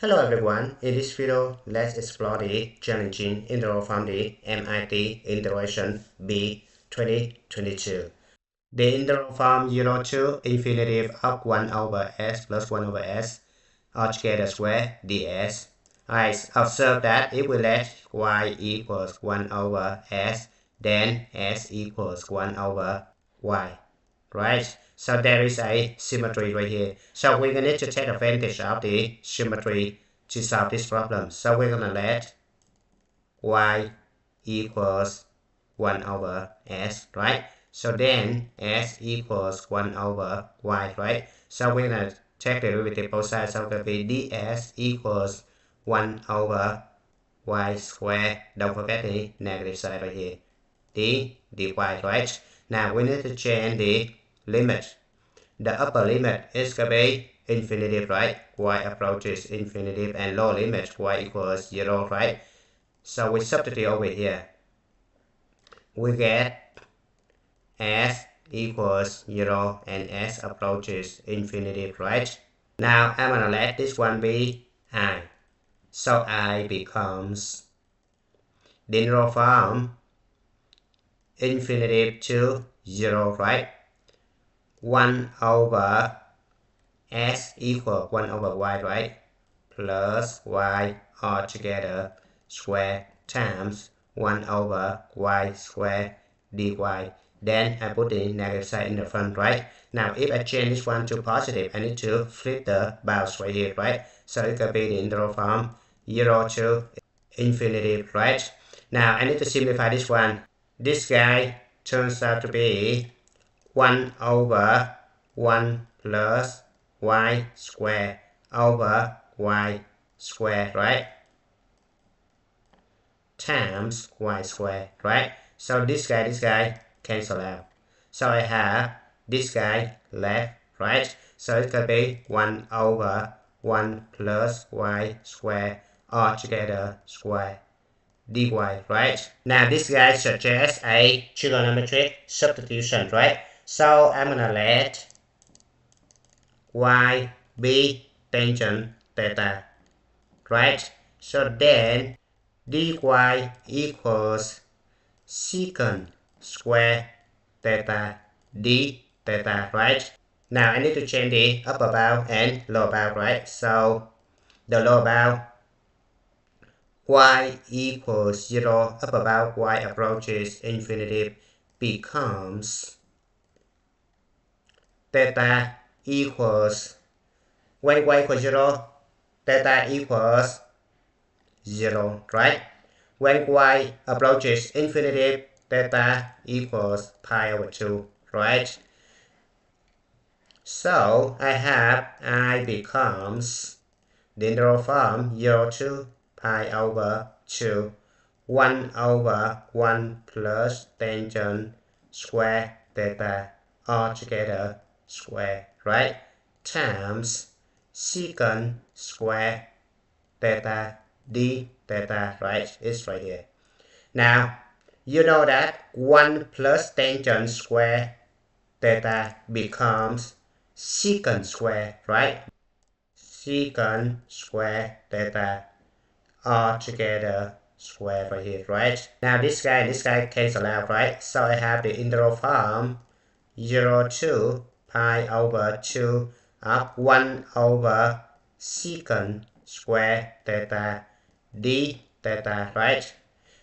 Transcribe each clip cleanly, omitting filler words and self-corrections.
Hello everyone, in this video, let's explore the challenging integral from the MIT Integration B 2022. The integral from 0 to infinity of 1 over s plus 1 over s altogether square ds. I observe that if we let y equals 1 over s, then s equals 1 over y. Right? So there is a symmetry right here. So we're going to need to take advantage of the symmetry to solve this problem. So we're going to let y equals 1 over s, right? So then s equals 1 over y, right? So we're going to take the derivative both sides. So it's going to be ds equals 1 over y squared. Don't forget the negative side right here. dy, right? Now we need to change the limit. The upper limit is going to be infinity, right? Y approaches infinity, and lower limit y equals 0, right? So we substitute over here. We get s equals 0 and s approaches infinity, right? Now I'm going to let this one be I. So I becomes the integral from infinity to 0, right? 1 over s equals 1 over y, right? Plus y all together square times 1 over y square dy. Then I put the negative side in the front, right? Now if I change this one to positive, I need to flip the bounds right here, right? So it could be the integral from 0 to infinity, right? Now I need to simplify this one. This guy turns out to be 1 over 1 plus y square over y square, right? Times y square, right? So this guy cancel out. So I have this guy left, right? So it could be 1 over 1 plus y square all together square dy, right? Now this guy suggests a trigonometric substitution, right? So I'm gonna let y be tangent theta, right? So then dy equals secant square theta d theta, right? Now I need to change the upper bound and lower bound, right? So the lower bound y equals 0, upper bound y approaches infinity becomes theta equals, when y equals 0, theta equals 0, right? When y approaches infinity, theta equals pi over 2, right? So I have I becomes the integral from 0 to pi over 2, 1 over 1 plus tangent square theta all together square, right? Times secant square theta d theta, right? It's right here. Now you know that 1 plus tangent square theta becomes secant square, right? Secant square theta all together square right here, right? Now this guy cancel out, right? So I have the integral from 0 to pi over 2 of 1 over secant square theta d theta, right?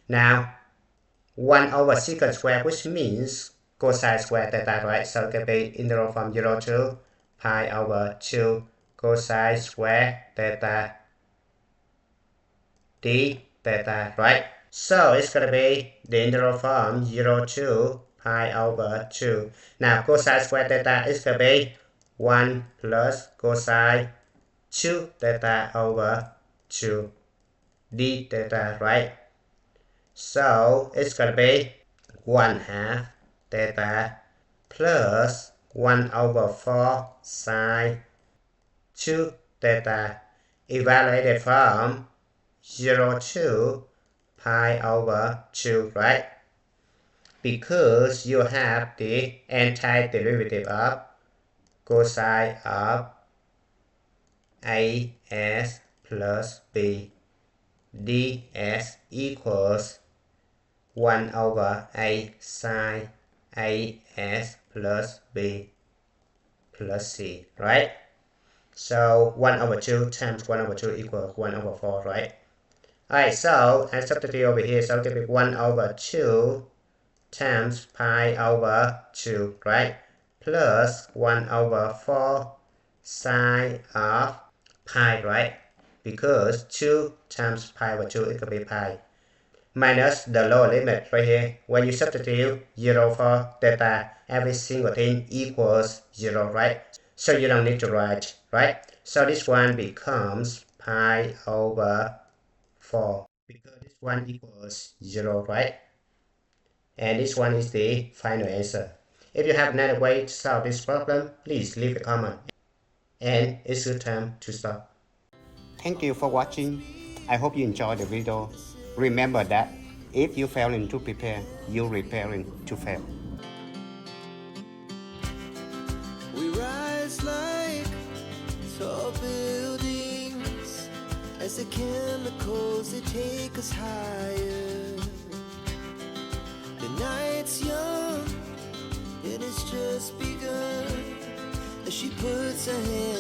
Now 1 over secant square, which means cosine square theta, right? So it can be integral from 0 to pi over 2 cosine square theta d theta, right? So it's going to be the integral from 0 to pi over 2. Now cosine square theta is going to be 1 plus cosine 2 theta over 2 d theta, right? So it's going to be 1/2 theta plus 1 over 4 sine 2 theta evaluated from 0 to pi over 2, right? Because you have the antiderivative of cosine of as plus b ds equals 1 over a sine as plus b plus c, right? So 1 over 2 times 1 over 2 equals 1 over 4, right? Alright, so I substitute over here, so I'll give it 1 over 2 times pi over 2, right? Plus 1 over 4 sine of pi, right? Because 2 times pi over 2 it could be pi. Minus the lower limit right here. When you substitute 0 for theta, every single thing equals 0, right? So you don't need to write, right? So this one becomes pi over 4 because this one equals 0, right? And this one is the final answer. If you have another way to solve this problem, please leave a comment. And it's your time to stop. Thank you for watching. I hope you enjoyed the video. Remember that if you failing to prepare, you're preparing to fail. We rise like tall buildings as the chemicals they take us higher. The night's young, it has just begun as she puts her hand